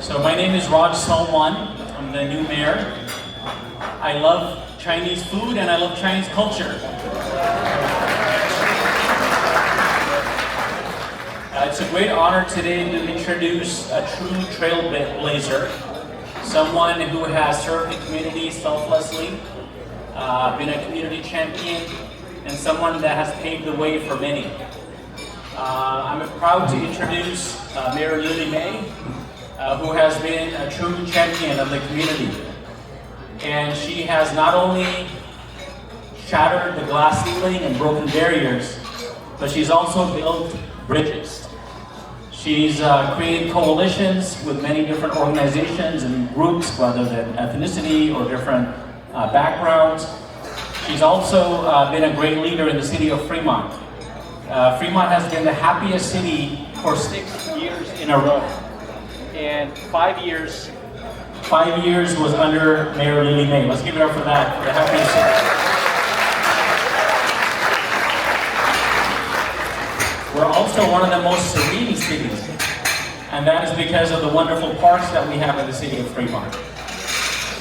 So my name is Raj Salwan. I'm the new mayor. I love Chinese food and I love Chinese culture. It's a great honor today to introduce a true trailblazer, someone who has served the community selflessly, been a community champion, and someone that has paved the way for many. I'm proud to introduce Mayor Lily May, who has been a true champion of the community. And she has not only shattered the glass ceiling and broken barriers, but she's also built bridges. She's created coalitions with many different organizations and groups, whether they're ethnicity or different backgrounds. She's also been a great leader in the city of Fremont. Fremont has been the happiest city for 6 years in a row. And 5 years was under Mayor Lily May. Let's give it up for that, for the happiest city. We're also one of the most serene cities, and that is because of the wonderful parks that we have in the city of Fremont.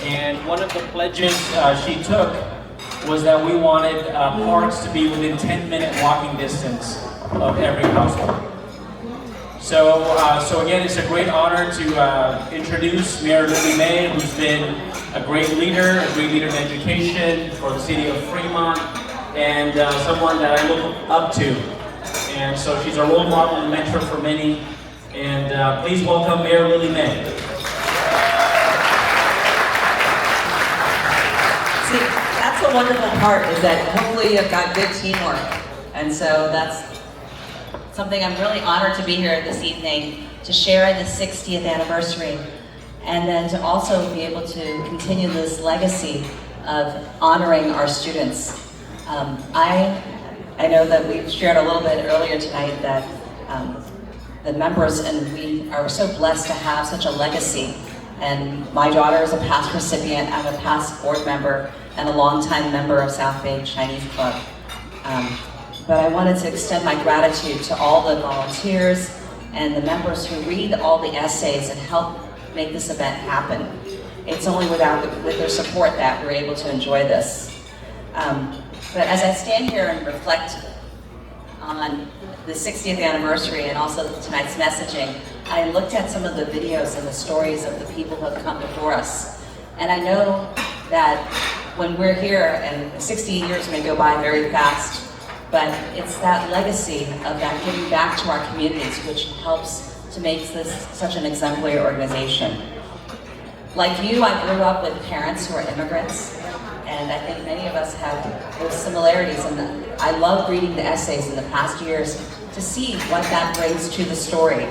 And one of the pledges she took was that we wanted parks to be within 10-minute walking distance of every household. So again, it's a great honor to introduce Mayor Lily May, who's been a great leader in education for the city of Fremont, and someone that I look up to. And so she's a role model and mentor for many. And please welcome Mayor Lily May. See, that's the wonderful part, is that hopefully you've got good teamwork. And so that's something I'm really honored to be here this evening to share in the 60th anniversary, and then to also be able to continue this legacy of honoring our students. I know that we've shared a little bit earlier tonight that the members and we are so blessed to have such a legacy. And my daughter is a past recipient. I'm a past board member and a longtime member of South Bay Chinese Club. But I wanted to extend my gratitude to all the volunteers and the members who read all the essays and help make this event happen. It's only with their support that we're able to enjoy this. But as I stand here and reflect on the 60th anniversary and also tonight's messaging, I looked at some of the videos and the stories of the people who have come before us. And I know that when we're here, and 60 years may go by very fast, but it's that legacy of that giving back to our communities which helps to make this such an exemplary organization. Like you, I grew up with parents who are immigrants, and I think many of us have those similarities. And I love reading the essays in the past years to see what that brings to the story.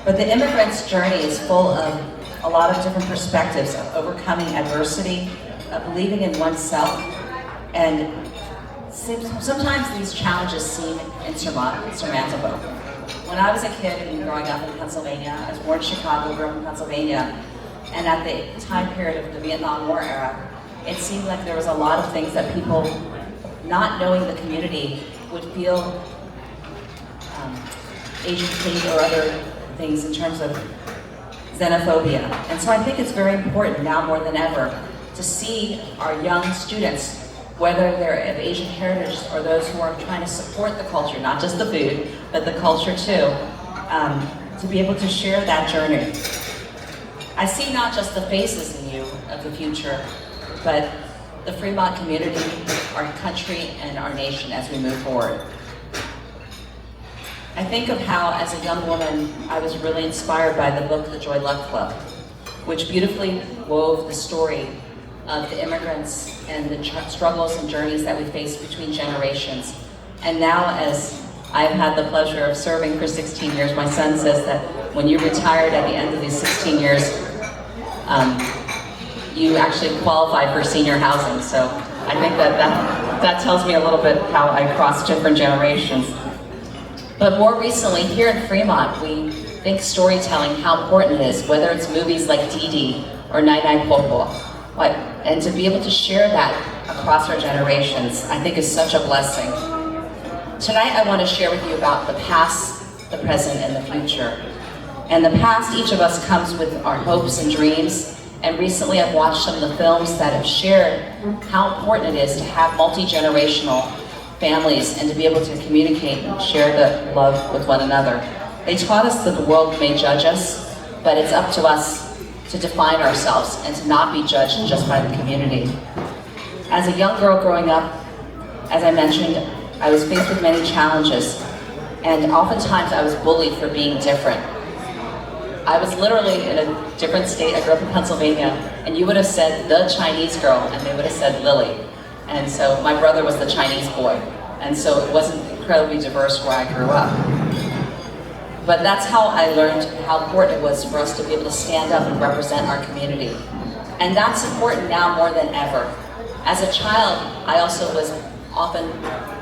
But the immigrant's journey is full of a lot of different perspectives of overcoming adversity, of believing in oneself, and sometimes these challenges seem insurmountable. When I was a kid and growing up in Pennsylvania, I was born in Chicago, grew up in Pennsylvania, and at the time period of the Vietnam War era, it seemed like there was a lot of things that people, not knowing the community, would feel Asian hate or other things in terms of xenophobia. And so I think it's very important now more than ever to see our young students, whether they're of Asian heritage or those who are trying to support the culture, not just the food, but the culture too, to be able to share that journey. I see not just the faces in you of the future, but the Fremont community, our country, and our nation as we move forward. I think of how, as a young woman, I was really inspired by the book, The Joy Luck Club, which beautifully wove the story of the immigrants and the struggles and journeys that we face between generations. And now, as I've had the pleasure of serving for 16 years, my son says that when you retired at the end of these 16 years, you actually qualify for senior housing. So I think that tells me a little bit how I crossed different generations. But more recently, here in Fremont, we think storytelling, how important it is, whether it's movies like Dee Dee or Nai Nai Popo. And to be able to share that across our generations, I think is such a blessing. Tonight I want to share with you about the past, the present, and the future. And the past, each of us comes with our hopes and dreams. And recently I've watched some of the films that have shared how important it is to have multi-generational families and to be able to communicate and share the love with one another. They taught us that the world may judge us, but it's up to us to define ourselves and to not be judged just by the community. As a young girl growing up, as I mentioned, I was faced with many challenges, and oftentimes I was bullied for being different. I was literally in a different state. I grew up in Pennsylvania, and you would have said the Chinese girl, and they would have said Lily. And so my brother was the Chinese boy, and so it wasn't incredibly diverse where I grew up. But that's how I learned how important it was for us to be able to stand up and represent our community. And that's important now more than ever. As a child, I also was often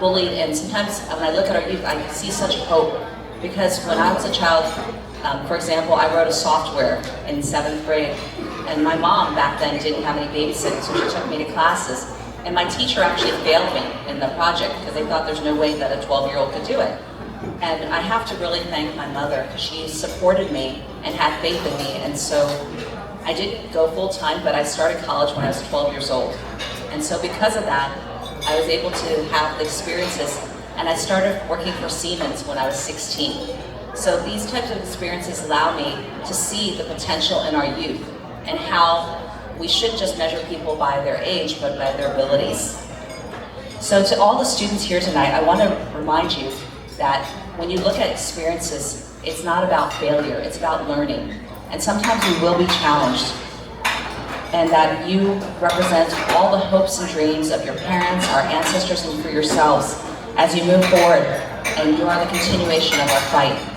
bullied, and sometimes when I look at our youth, I see such hope. Because when I was a child, for example, I wrote a software in 7th grade, and my mom back then didn't have any babysitting, so she took me to classes. And my teacher actually failed me in the project because they thought there's no way that a 12-year-old could do it. And I have to really thank my mother because she supported me and had faith in me. And so I didn't go full-time, but I started college when I was 12 years old. And so because of that, I was able to have the experiences, and I started working for Siemens when I was 16. So these types of experiences allow me to see the potential in our youth and how we shouldn't just measure people by their age, but by their abilities. So to all the students here tonight, I want to remind you that when you look at experiences, it's not about failure, it's about learning. And sometimes you will be challenged. And that you represent all the hopes and dreams of your parents, our ancestors, and for yourselves as you move forward, and you are the continuation of our fight.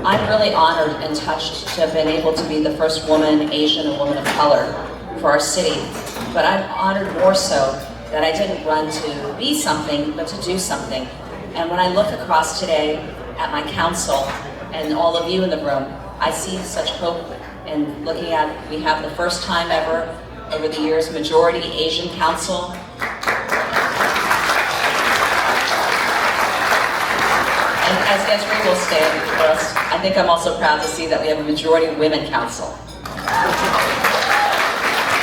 I'm really honored and touched to have been able to be the first woman, Asian, and woman of color for our city. But I'm honored more so that I didn't run to be something, but to do something. And when I look across today at my council and all of you in the room, I see such hope in looking at, we have the first time ever over the years, majority Asian council. And as Desiree will stay for us, I think I'm also proud to see that we have a majority women council.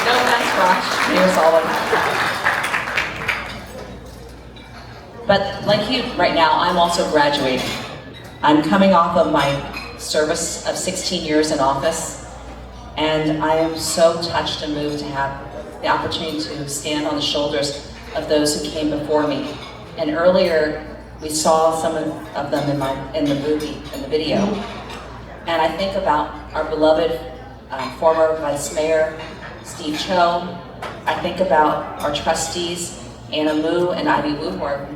No offense, Raj, Mayor Salwan. But like you right now, I'm also graduating. I'm coming off of my service of 16 years in office, and I am so touched and moved to have the opportunity to stand on the shoulders of those who came before me. And earlier, we saw some of them in the movie, in the video. And I think about our beloved former Vice Mayor, Steve Cho. I think about our trustees, Anna Mu and Ivy Wu, who are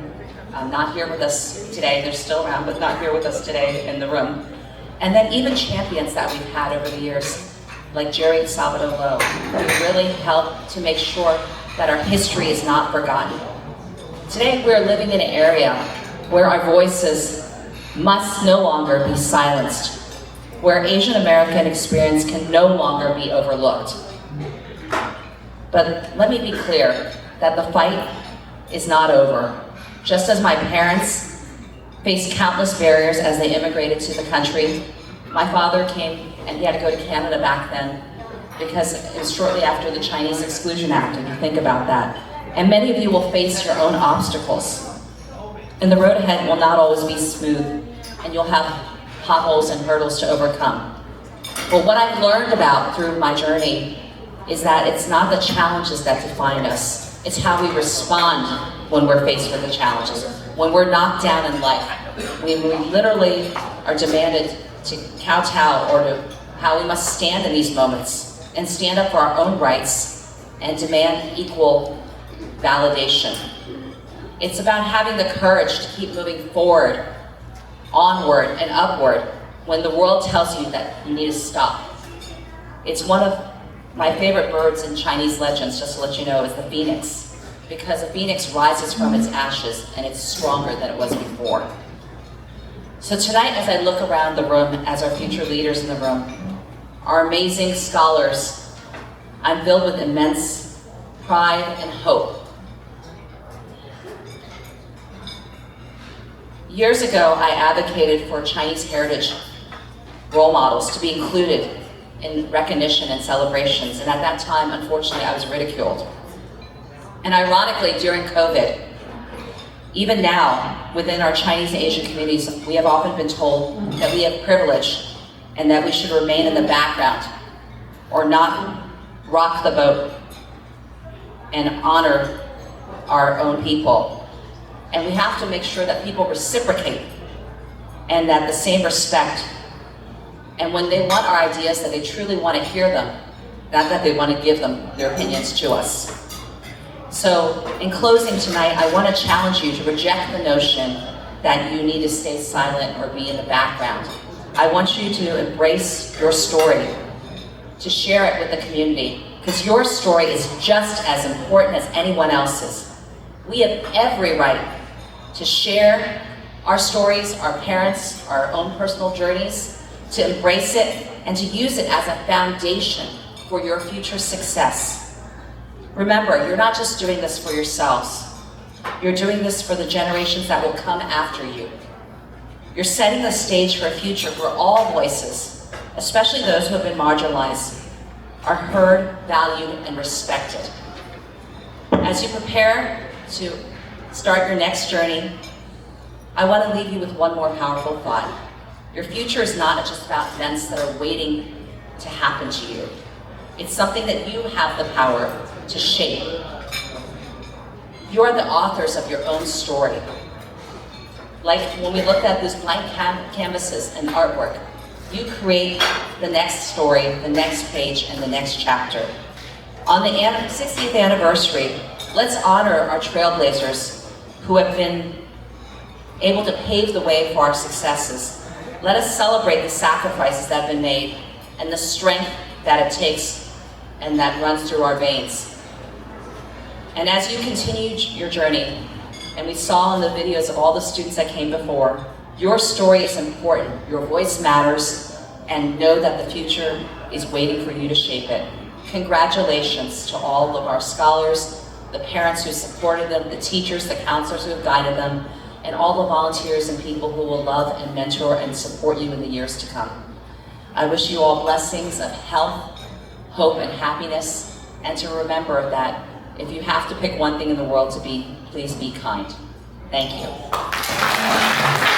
not here with us today. They're still around, but not here with us today in the room. And then even champions that we've had over the years, like Jerry Salvador Lowe, who really helped to make sure that our history is not forgotten. Today we're living in an area where our voices must no longer be silenced, where Asian American experience can no longer be overlooked. But let me be clear that the fight is not over. Just as my parents faced countless barriers as they immigrated to the country, my father came and he had to go to Canada back then because it was shortly after the Chinese Exclusion Act, if you think about that. And many of you will face your own obstacles. And the road ahead will not always be smooth, and you'll have potholes and hurdles to overcome. But what I've learned about through my journey is that it's not the challenges that define us, it's how we respond when we're faced with the challenges, when we're knocked down in life, when we literally are demanded to kowtow, or to how we must stand in these moments and stand up for our own rights and demand equal validation. It's about having the courage to keep moving forward, onward and upward when the world tells you that you need to stop. It's one of my favorite birds in Chinese legends, just to let you know, is the phoenix, because a phoenix rises from its ashes and it's stronger than it was before. So tonight, as I look around the room, as our future leaders in the room, our amazing scholars, I'm filled with immense pride and hope. Years ago, I advocated for Chinese heritage role models, to be included in recognition and celebrations. And at that time, unfortunately, I was ridiculed. And ironically, during COVID, even now, within our Chinese and Asian communities, we have often been told that we have privilege and that we should remain in the background or not rock the boat and honor our own people. And we have to make sure that people reciprocate and that the same respect. And when they want our ideas, that they truly want to hear them, not that they want to give them their opinions to us. So in closing tonight, I want to challenge you to reject the notion that you need to stay silent or be in the background. I want you to embrace your story, to share it with the community, because your story is just as important as anyone else's. We have every right to share our stories, our parents, our own personal journeys, to embrace it and to use it as a foundation for your future success. Remember, you're not just doing this for yourselves. You're doing this for the generations that will come after you. You're setting the stage for a future where all voices, especially those who have been marginalized, are heard, valued, and respected. As you prepare to start your next journey, I want to leave you with one more powerful thought. Your future is not just about events that are waiting to happen to you. It's something that you have the power to shape. You are the authors of your own story. Like when we looked at those blank canvases and artwork, you create the next story, the next page, and the next chapter. On the 60th anniversary, let's honor our trailblazers who have been able to pave the way for our successes. Let us celebrate the sacrifices that have been made and the strength that it takes and that runs through our veins. And as you continue your journey, and we saw in the videos of all the students that came before, your story is important, your voice matters, and know that the future is waiting for you to shape it. Congratulations to all of our scholars, the parents who supported them, the teachers, the counselors who have guided them, and all the volunteers and people who will love and mentor and support you in the years to come. I wish you all blessings of health, hope, and happiness, and to remember that if you have to pick one thing in the world to be, please be kind. Thank you.